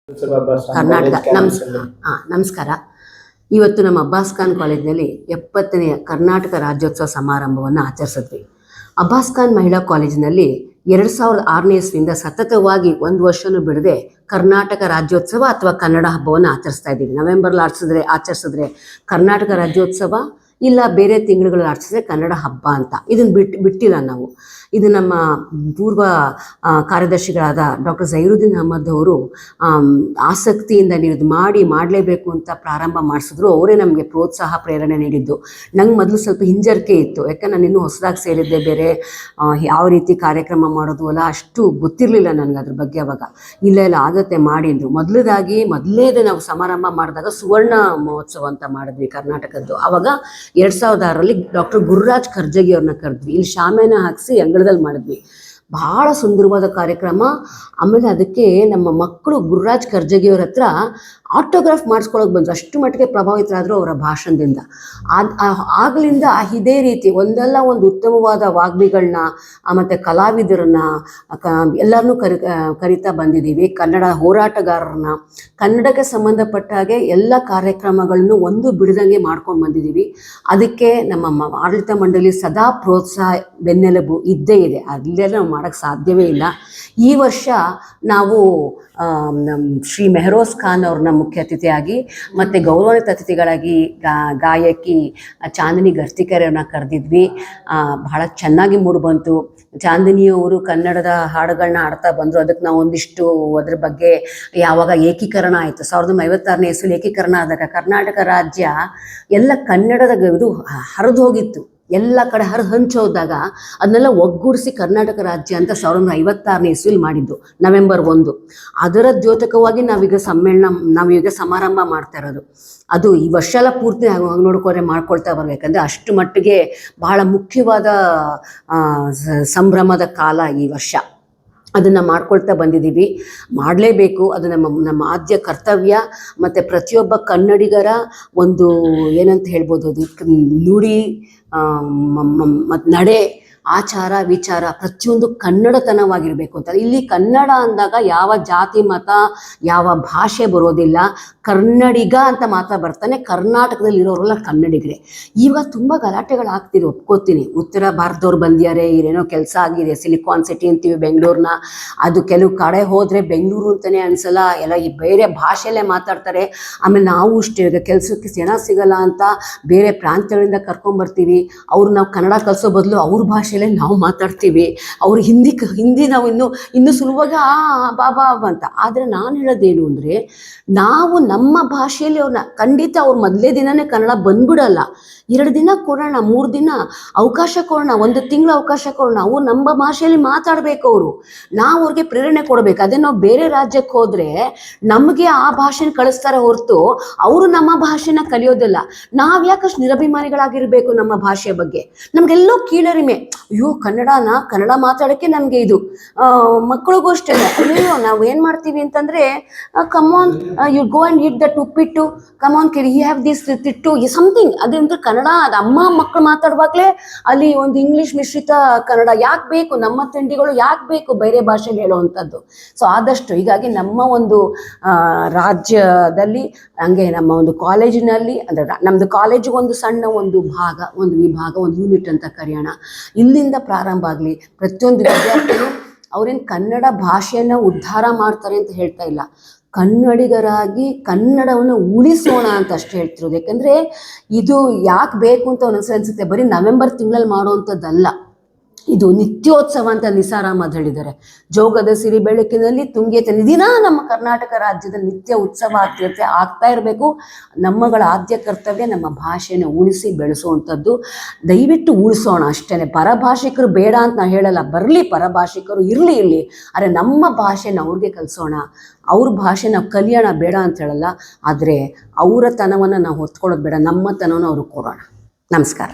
ಕರ್ನಾಟಕ ನಮಸ್ಕಾರ. ಇವತ್ತು ನಮ್ಮ ಅಬ್ಬಾಸ್ ಖಾನ್ ಕಾಲೇಜಿನಲ್ಲಿ 70ನೇ ಕರ್ನಾಟಕ ರಾಜ್ಯೋತ್ಸವ ಸಮಾರಂಭವನ್ನು ಆಚರಿಸಿದ್ವಿ. ಅಬ್ಬಾಸ್ ಖಾನ್ ಮಹಿಳಾ ಕಾಲೇಜಿನಲ್ಲಿ 2006ನೇ ಇಸ್ವಿಯಿಂದ ಸತತವಾಗಿ ಒಂದು ವರ್ಷನೂ ಬಿಡದೆ ಕರ್ನಾಟಕ ರಾಜ್ಯೋತ್ಸವ ಅಥವಾ ಕನ್ನಡ ಹಬ್ಬವನ್ನು ಆಚರಿಸ್ತಾ ಇದ್ದೀವಿ. ನವೆಂಬರ್ಲಿ ಆಚರಿಸಿದ್ರೆ ಕರ್ನಾಟಕ ರಾಜ್ಯೋತ್ಸವ, ಇಲ್ಲ ಬೇರೆ ತಿಂಗಳುಗಳಲ್ಲಿ ಆಚರಿಸಿದ್ರೆ ಕನ್ನಡ ಹಬ್ಬ ಅಂತ. ಇದನ್ನು ಬಿಟ್ಟಿಲ್ಲ ನಾವು. ಇದು ನಮ್ಮ ಪೂರ್ವ ಕಾರ್ಯದರ್ಶಿಗಳಾದ ಡಾಕ್ಟರ್ ಝೈರುದ್ದೀನ್ ಅಹಮದ್ ಅವರು ಆಸಕ್ತಿಯಿಂದ ನೀವು ಇದು ಮಾಡಲೇಬೇಕು ಅಂತ ಪ್ರಾರಂಭ ಮಾಡಿಸಿದ್ರು. ಅವರೇ ನಮಗೆ ಪ್ರೋತ್ಸಾಹ ಪ್ರೇರಣೆ ನೀಡಿದ್ದು. ನಂಗೆ ಮೊದಲು ಸ್ವಲ್ಪ ಹಿಂಜರಿಕೆ ಇತ್ತು, ಯಾಕಂದ್ರೆ ನಾನು ಇನ್ನೂ ಹೊಸದಾಗಿ ಸೇರಿದ್ದೆ, ಬೇರೆ ಯಾವ ರೀತಿ ಕಾರ್ಯಕ್ರಮ ಮಾಡೋದು ಅಲ್ಲ ಅಷ್ಟು ಗೊತ್ತಿರಲಿಲ್ಲ ನನಗೆ ಅದ್ರ ಬಗ್ಗೆ. ಅವಾಗ ಇಲ್ಲ ಆಗುತ್ತೆ ಮಾಡಿದ್ರು. ಮೊದಲೇದೇ ನಾವು ಸಮಾರಂಭ ಮಾಡಿದಾಗ ಸುವರ್ಣ ಮಹೋತ್ಸವ ಅಂತ ಮಾಡಿದ್ವಿ ಕರ್ನಾಟಕದ್ದು. ಆವಾಗ 2006ರಲ್ಲಿ ಡಾಕ್ಟರ್ ಗುರುರಾಜ್ ಕರ್ಜಗಿ ಅವ್ರನ್ನ ಕರೆದ್ವಿ. ಇಲ್ಲಿ ಶಾಮಿಯಾನ ಹಾಕಿಸಿ ಅಂಗಳದಲ್ಲಿ ಮಾಡಿದ್ವಿ. ಬಹಳ ಸುಂದರವಾದ ಕಾರ್ಯಕ್ರಮ. ಆಮೇಲೆ ಅದಕ್ಕೆ ನಮ್ಮ ಮಕ್ಕಳು ಗುರುರಾಜ್ ಕರ್ಜಗಿಯವ್ರ ಹತ್ರ ಆಟೋಗ್ರಾಫ್ ಮಾಡಿಸ್ಕೊಳಕ್ಕೆ ಬಂದರು. ಅಷ್ಟು ಮಟ್ಟಿಗೆ ಪ್ರಭಾವಿತರಾದರು ಅವರ ಭಾಷಣದಿಂದ. ಆಗಲಿಂದ ಇದೇ ರೀತಿ ಒಂದಲ್ಲ ಒಂದು ಉತ್ತಮವಾದ ವಾಗ್ಮಿಗಳನ್ನ ಮತ್ತು ಕಲಾವಿದರನ್ನ ಎಲ್ಲರನ್ನೂ ಕರಿತಾ ಬಂದಿದ್ದೀವಿ. ಕನ್ನಡ ಹೋರಾಟಗಾರರನ್ನ, ಕನ್ನಡಕ್ಕೆ ಸಂಬಂಧಪಟ್ಟ ಹಾಗೆ ಎಲ್ಲ ಕಾರ್ಯಕ್ರಮಗಳನ್ನು ಒಂದು ಬಿಡದಂಗೆ ಮಾಡ್ಕೊಂಡು ಬಂದಿದ್ದೀವಿ. ಅದಕ್ಕೆ ನಮ್ಮ ಆಡಳಿತ ಮಂಡಳಿ ಸದಾ ಪ್ರೋತ್ಸಾಹ, ಬೆನ್ನೆಲುಬು ಇದ್ದೇ ಇದೆ. ಅಲ್ಲೆಲ್ಲ ನಾವು ಮಾಡೋಕ್ಕೆ ಸಾಧ್ಯವೇ ಇಲ್ಲ. ಈ ವರ್ಷ ನಾವು ಶ್ರೀ ಮೆಹರೋಸ್ ಖಾನ್ ಅವ್ರನ್ನ ಮುಖ್ಯ ಅತಿಥಿಯಾಗಿ ಮತ್ತು ಗೌರವಾನ್ವಿತ ಅತಿಥಿಗಳಾಗಿ ಗಾಯಕಿ ಚಾಂದಿನಿ ಗರ್ತಿಕೆರೆ ಅವ್ರನ್ನ ಕರೆದಿದ್ವಿ. ಬಹಳ ಚೆನ್ನಾಗಿ ಮೂಡಿಬಂತು. ಚಾಂದಿನಿಯವರು ಕನ್ನಡದ ಹಾಡುಗಳನ್ನ ಹಾಡ್ತಾ ಬಂದರು. ಅದಕ್ಕೆ ನಾವು ಒಂದಿಷ್ಟು ಅದ್ರ ಬಗ್ಗೆ ಯಾವಾಗ ಏಕೀಕರಣ ಆಯಿತು 1956ನೇ ಇಸ್ವಿಲಿ ಏಕೀಕರಣ ಆದಾಗ ಕರ್ನಾಟಕ ರಾಜ್ಯ ಎಲ್ಲ ಕನ್ನಡದ ಇದು ಹರಿದು ಹೋಗಿತ್ತು. ಎಲ್ಲ ಕಡೆ ಹಂಚೋದಾಗ ಅದನ್ನೆಲ್ಲ ಒಗ್ಗೂಡಿಸಿ ಕರ್ನಾಟಕ ರಾಜ್ಯ ಅಂತ 1956ನೇ ಇಸ್ವಿಲಿ ಮಾಡಿದ್ದು ನವೆಂಬರ್ 1. ಅದರ ದ್ಯೋತಕವಾಗಿ ನಾವೀಗ ಸಮಾರಂಭ ಮಾಡ್ತಾ ಇರೋದು. ಅದು ಈ ವರ್ಷ ಎಲ್ಲ ಪೂರ್ತಿ ನೋಡ್ಕೊಂಡ್ರೆ ಮಾಡ್ಕೊಳ್ತಾ ಬರ್ಬೇಕಂದ್ರೆ ಅಷ್ಟು ಮಟ್ಟಿಗೆ ಬಹಳ ಮುಖ್ಯವಾದ ಸಂಭ್ರಮದ ಕಾಲ ಈ ವರ್ಷ. ಅದನ್ನು ಮಾಡ್ಕೊಳ್ತಾ ಬಂದಿದ್ದೀವಿ. ಮಾಡಲೇಬೇಕು, ಅದು ನಮ್ಮ ಆದ್ಯ ಕರ್ತವ್ಯ. ಮತ್ತು ಪ್ರತಿಯೊಬ್ಬ ಕನ್ನಡಿಗರ ಒಂದು ಏನಂತ ಹೇಳ್ಬೋದು, ಅದು ನುಡಿ ಮತ್ತು ನಡೆ, ಆಚಾರ ವಿಚಾರ ಪ್ರತಿಯೊಂದು ಕನ್ನಡತನವಾಗಿರಬೇಕು ಅಂತ. ಇಲ್ಲಿ ಕನ್ನಡ ಅಂದಾಗ ಯಾವ ಜಾತಿ ಮತ ಯಾವ ಭಾಷೆ ಬರೋದಿಲ್ಲ. ಕನ್ನಡಿಗ ಅಂತ ಮಾತ್ರ ಬರ್ತಾನೆ. ಕರ್ನಾಟಕದಲ್ಲಿ ಇರೋರೆಲ್ಲ ಕನ್ನಡಿಗರೇ. ಇವಾಗ ತುಂಬ ಗಲಾಟೆಗಳಾಗ್ತಿದೆ, ಒಪ್ಕೋತೀನಿ. ಉತ್ತರ ಭಾರತದವ್ರು ಬಂದಿದ್ದಾರೆ, ಇಲ್ಲೇನೋ ಕೆಲಸ ಆಗಿದೆ, ಸಿಲಿಕಾನ್ ಸಿಟಿ ಅಂತೀವಿ ಬೆಂಗಳೂರನ್ನ. ಅದು ಕೆಲವು ಕಡೆ ಹೋದರೆ ಬೆಂಗಳೂರು ಅಂತಲೇ ಅನಿಸಲ್ಲ, ಎಲ್ಲ ಈ ಬೇರೆ ಭಾಷೆಯಲ್ಲೇ ಮಾತಾಡ್ತಾರೆ. ಆಮೇಲೆ ನಾವು ಅಷ್ಟೇ, ಈಗ ಕೆಲಸಕ್ಕೆ ಜನ ಸಿಗಲ್ಲ ಅಂತ ಬೇರೆ ಪ್ರಾಂತ್ಯಗಳಿಂದ ಕರ್ಕೊಂಬರ್ತೀವಿ. ಅವ್ರು ನಾವು ಕನ್ನಡ ಕಲಿಸೋ ಬದಲು ಅವ್ರ ಭಾಷೆಯಲ್ಲೇ ನಾವು ಮಾತಾಡ್ತೀವಿ. ಅವ್ರು ಹಿಂದಿ ನಾವು ಇನ್ನೂ ಸುಲಭವಾಗಿ ಬಾಬಾ ಅಂತ. ಆದರೆ ನಾನು ಹೇಳೋದೇನು ಅಂದರೆ, ನಾವು ನಮ್ಮ ಭಾಷೆಯಲ್ಲಿ ಅವ್ರನ್ನ ಖಂಡಿತ ಅವ್ರು ಮೊದಲೇ ದಿನವೇ ಕನ್ನಡ ಬಂದ್ಬಿಡಲ್ಲ. 2 ದಿನ ಕೊಡೋಣ, 3 ದಿನ ಅವಕಾಶ ಕೊಡೋಣ, 1 ತಿಂಗಳು ಅವಕಾಶ ಕೊಡೋಣ. ಅವ್ರು ನಮ್ಮ ಭಾಷೆಯಲ್ಲಿ ಮಾತಾಡಬೇಕು. ನಾವು ಅವ್ರಿಗೆ ಪ್ರೇರಣೆ ಕೊಡಬೇಕು. ಅದೇ ನಾವು ಬೇರೆ ರಾಜ್ಯಕ್ಕೆ ಹೋದರೆ ನಮಗೆ ಆ ಭಾಷೆನ ಕಳಿಸ್ತಾರೆ ಹೊರತು ಅವರು ನಮ್ಮ ಭಾಷೆನ ಕಲಿಯೋದಿಲ್ಲ. ನಾವು ಯಾಕಷ್ಟು ನಿರಭಿಮಾನಿಗಳಾಗಿರಬೇಕು ನಮ್ಮ ಭಾಷೆಯ ಬಗ್ಗೆ? ನಮಗೆಲ್ಲೋ ಕೀಳರಿಮೆ. ಅಯ್ಯೋ ಕನ್ನಡ ಮಾತಾಡೋಕ್ಕೆ ನನಗೆ ಇದು. ಮಕ್ಕಳಿಗೂ ಅಷ್ಟೇ. ಅಯ್ಯೋ ನಾವು ಏನು ಮಾಡ್ತೀವಿ ಅಂತಂದರೆ, come on you go and eat that uppittu, come on ಕೆರಿ ಯು ಹ್ಯಾವ್ ದಿಸ್ ತಿಟ್ಟು ಸಮಥಿಂಗ್. ಅದಂದ್ರೆ ಕನ್ನಡ ಅದು ಅಮ್ಮ ಮಕ್ಕಳು ಮಾತಾಡುವಾಗಲೇ ಅಲ್ಲಿ ಒಂದು ಇಂಗ್ಲೀಷ್ ಮಿಶ್ರಿತ ಕನ್ನಡ ಯಾಕೆ ಬೇಕು? ನಮ್ಮ ತಿಂಡಿಗಳು ಯಾಕೆ ಬೇಕು ಬೇರೆ ಭಾಷೆಯಲ್ಲಿ ಹೇಳುವಂಥದ್ದು? ಸೊ ಆದಷ್ಟು ಹೀಗಾಗಿ ನಮ್ಮ ಒಂದು ರಾಜ್ಯದಲ್ಲಿ, ಹಂಗೆ ನಮ್ಮ ಒಂದು ಕಾಲೇಜಿನಲ್ಲಿ, ಅಂದರೆ ನಮ್ಮದು ಕಾಲೇಜಿಗೆ ಒಂದು ಸಣ್ಣ ಒಂದು ಭಾಗ, ಒಂದು ವಿಭಾಗ, ಒಂದು ಯೂನಿಟ್ ಅಂತ ಕರೆಯೋಣ. ಇಲ್ಲಿಂದ ಪ್ರಾರಂಭ ಆಗಲಿ. ಪ್ರತಿಯೊಂದು ವಿದ್ಯಾರ್ಥಿಗಳು ಅವ್ರೇನು ಕನ್ನಡ ಭಾಷೆಯನ್ನು ಉದ್ಧಾರ ಮಾಡ್ತಾರೆ ಅಂತ ಹೇಳ್ತಾ ಇಲ್ಲ, ಕನ್ನಡಿಗರಾಗಿ ಕನ್ನಡವನ್ನು ಉಳಿಸೋಣ ಅಂತ ಅಷ್ಟೇ ಹೇಳ್ತಿರೋದು. ಯಾಕಂದರೆ ಇದು ಯಾಕೆ ಬೇಕು ಅಂತ ಒಂದೊಂದ್ಸಲ ಅನಿಸುತ್ತೆ, ಬರೀ ನವೆಂಬರ್ ತಿಂಗಳಲ್ಲಿ ಮಾಡುವಂಥದ್ದಲ್ಲ. ಇದು ನಿತ್ಯೋತ್ಸವ ಅಂತ ನಿಸಾರ್ ಅಹಮದ್ ಹೇಳಿದ್ದಾರೆ. ಜೋಗದ ಸಿರಿ ಬೆಳಕಿನಲ್ಲಿ ತುಂಗೆತ ದಿನ ನಮ್ಮ ಕರ್ನಾಟಕ ರಾಜ್ಯದ ನಿತ್ಯ ಉತ್ಸವ ಆಗ್ತಾ ಇರಬೇಕು. ನಮ್ಮಗಳ ಆದ್ಯ ಕರ್ತವ್ಯ ನಮ್ಮ ಭಾಷೆನ ಉಳಿಸಿ ಬೆಳೆಸುವಂಥದ್ದು. ದಯವಿಟ್ಟು ಉಳಿಸೋಣ ಅಷ್ಟೇ. ಪರಭಾಷಿಕರು ಬೇಡ ಅಂತ ನಾನು ಹೇಳಲ್ಲ, ಬರಲಿ ಪರಭಾಷಿಕರು, ಇರಲಿ. ಆದರೆ ನಮ್ಮ ಭಾಷೆನ ಅವ್ರಿಗೆ ಕಲಿಸೋಣ. ಅವ್ರ ಭಾಷೆ ನಾವು ಕಲಿಯೋಣ, ಬೇಡ ಅಂತ ಹೇಳಲ್ಲ. ಆದರೆ ಅವರ ತನವನ್ನು ನಾವು ಹೊತ್ಕೊಳ್ಳೋದು ಬೇಡ, ನಮ್ಮ ತನವನ್ನು ಅವ್ರಿಗೆ ಕೊಡೋಣ. ನಮಸ್ಕಾರ.